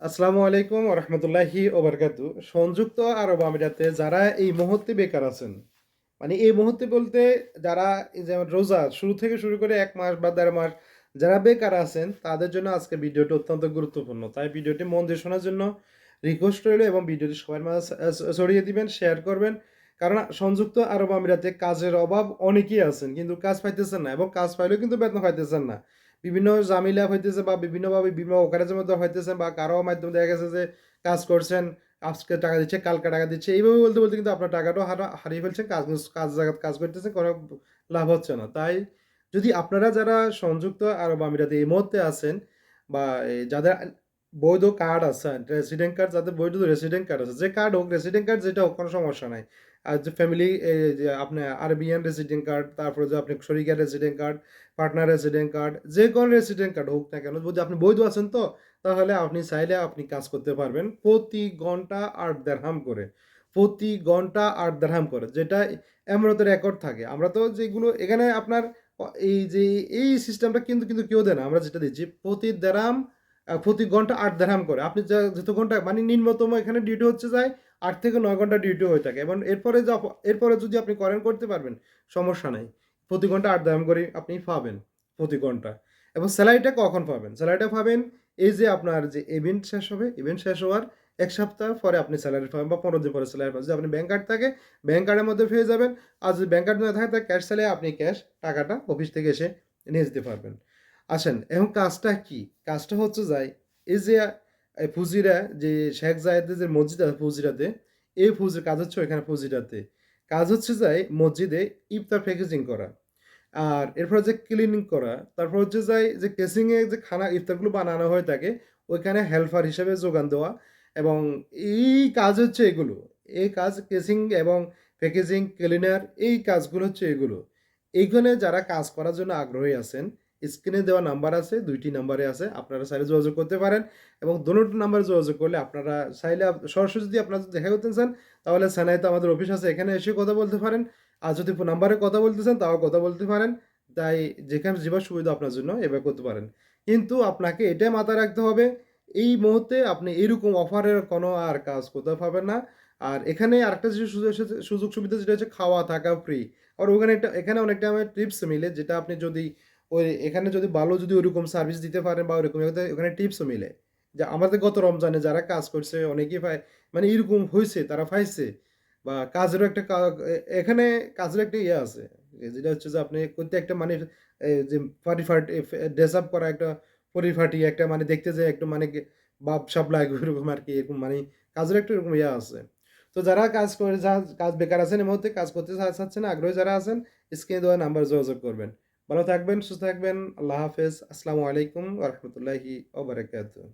আসসালামু আলাইকুম রহমতুল্লাহি ওবরকাতু। সংযুক্ত আরব আমিরাতে যারা এই মুহূর্তে বেকার আছেন, মানে এই মুহূর্তে বলতে যারা এই যেমন রোজা শুরু থেকে শুরু করে ১ মাস বা ১.৫ মাস যারা বেকার আছেন, তাদের জন্য আজকে ভিডিওটি অত্যন্ত গুরুত্বপূর্ণ। তাই ভিডিওটি মন দিয়ে শোনার জন্য রিকোয়েস্ট রইলো এবং ভিডিওটি সবার মাঝে ছড়িয়ে দিবেন, শেয়ার করবেন। কারণ সংযুক্ত আরব আমিরাতে কাজের অভাব অনেকেই আছেন কিন্তু কাজ পাইতেছেন না এবং কাজ পাইলেও কিন্তু বেতন পাইতেছেন না। বিভিন্ন ঝামেলা হইতেছে বা বিভিন্নভাবে বিভিন্ন অকারেজের মধ্যে হইতেছে বা কারো মাধ্যমে দেখা গেছে যে কাজ করছেন, আজকে টাকা দিচ্ছে, কালকে টাকা দিচ্ছে। এইভাবে বলতে, বলতে কিন্তু আপনার টাকাটাও হারিয়ে ফেলছেন। কাজ জায়গায় কাজ করতেছেন, কোনো লাভ হচ্ছে না। তাই যদি আপনারা যারা সংযুক্ত আরব আমিরাতে এই মুহূর্তে আছেন বা যাদের বৈধ কার্ড আছে, রেসিডেন্ট কার্ড, যাদের বৈধ রেসিডেন্ট কার্ড আছে, যে কার্ড হোক, রেসিডেন্ট কার্ড যেটা হোক, কোনো সমস্যা নাই। আর যে ফ্যামিলি যে আপনার আরবিয়ান রেসিডেন্ট কার্ড, তারপরে যে আপনি শরিকের resident card, partner resident card, যে কোনো রেসিডেন্ট কার্ড হোক না কেন, যদি আপনি বৈধ আছেন তো, তাহলে আপনি চাইলে আপনি কাজ করতে পারবেন। প্রতি ঘন্টা ৮ দিরহাম করে। প্রতি ঘন্টা ৮ দিরহাম করে। যেটা এমরাতের রেকর্ড থাকে। আমরা তো যেগুলো এখানে আপনার এই যে এই সিস্টেমটা কিন্তু কেউ দেয় না। আমরা যেটা দিচ্ছি প্রতি দিরহাম প্রতি ঘন্টা ৮ দিরহাম করে। আপনি যত ঘন্টা মানে নিম্নতম এখানে ডিউটি হচ্ছে যায় ৮ থেকে ৯ ঘন্টা ডিউটি হয়ে থাকে এবং এরপরে যদি আপনি করতে পারবেন, সমস্যা নাই। প্রতি ঘন্টা ৮ দিরহাম করে আপনি পাবেন প্রতি ঘন্টা। এবং স্যালারিটা কখন পাবেন? স্যালারিটা পাবেন এই যে আপনার যে ইভেন্ট শেষ হবে, ইভেন্ট শেষ হওয়ার ১ সপ্তাহ পরে আপনি স্যালারি পাবেন বা ১৫ দিন পরে স্যালারি পাবেন। যদি আপনি ব্যাংক কার্ড থাকে, ব্যাংক কার্ডের মধ্যে পেয়ে যাবেন। আর যদি ব্যাংক কার্ড না থাকে তাহলে ক্যাশ চাইলে আপনি ক্যাশ টাকাটা অফিস থেকে এসে নিয়ে যেতে পারবেন। আসেন, এখন কাজটা কি? কাজটা হচ্ছে এই যে ফুজিরা যে শেখ জায়েদের যে মসজিদ আছে ফুজিরাতে, এই কাজ হচ্ছে ওইখানে ফুজিরাতে। কাজ হচ্ছে মসজিদে ইফতার প্যাকেজিং করা। আর এরপরে যে ক্লিনিং করা, তারপর হচ্ছে যে কেসিং এ যে খানা ইফতারগুলো বানানো হয়ে থাকে, ওইখানে হেল্পার হিসেবে যোগান দেওয়া এবং এই কাজ হচ্ছে এগুলো। এই কাজ কেসিং এবং প্যাকেজিং, ক্লিনার এই কাজগুলো হচ্ছে এগুলো। এইখানে যারা কাজ করার জন্য আগ্রহী আছেন, স্ক্রিনে দেওয়া নাম্বার আছে, ২ টি নাম্বারে আছে। আপনারা চাইলে যোগাযোগ করতে পারেন এবং দোনোটা নাম্বারে যোগাযোগ করলে আপনারা চাইলে সরাসরি যদি আপনারা দেখা করতে চান, তাহলে সেনাইতে আমাদের অফিস আছে, এখানে এসে কথা বলতে পারেন। আর যদি নাম্বারে কথা বলতে চান, তাও কথা বলতে পারেন। তাই যেখানে যেভাবে সুবিধা আপনার জন্য এভাবে করতে পারেন। কিন্তু আপনাকে এটাই মাথায় রাখতে হবে, এই মুহূর্তে আপনি এরকম অফারের কোনো আর কাজ কোথাও পাবেন না। আর এখানে আরেকটা যে সুযোগ সুবিধা যেটা হচ্ছে খাওয়া থাকা ফ্রি। আর এখানে অনেকটা আমার টিপস মিলে, যেটা আপনি যদি এখানে যদি ভালো যদি ওরকম সার্ভিস দিতে পারেন বা ওরকম ওখানে টিপসও মিলে। যে আমাদের গত রমজানে যারা কাজ করছে অনেকেই পায়, মানে এরকম হইছে, তারা পাইছে। বা কাজেরও একটা এখানে কাজের একটা ইয়ে আছে। যেটা হচ্ছে যে আপনি একটা মানে যে পারিপাটি ড্রেস আপ করা একটা পরিপাটি একটা মানে দেখতে যে একটু মানে ভাব-সাব লাগে ওরকম আরকি, এরকম মানে কাজের একটা এরকম ইয়ে আছে। তো যারা কাজ করে কাজ বেকার আছেন এই মুহূর্তে কাজ করতে চাচ্ছেন, আগ্রহী যারা আছেন, স্ক্রিনে দেওয়া নাম্বারে যোগাযোগ করবেন। ভালো থাকবেন, সুস্থ থাকবেন। আল্লাহ হাফেজ। আসসালামু আলাইকুম ওয়া রাহমাতুল্লাহি ওয়া বারাকাতুহু।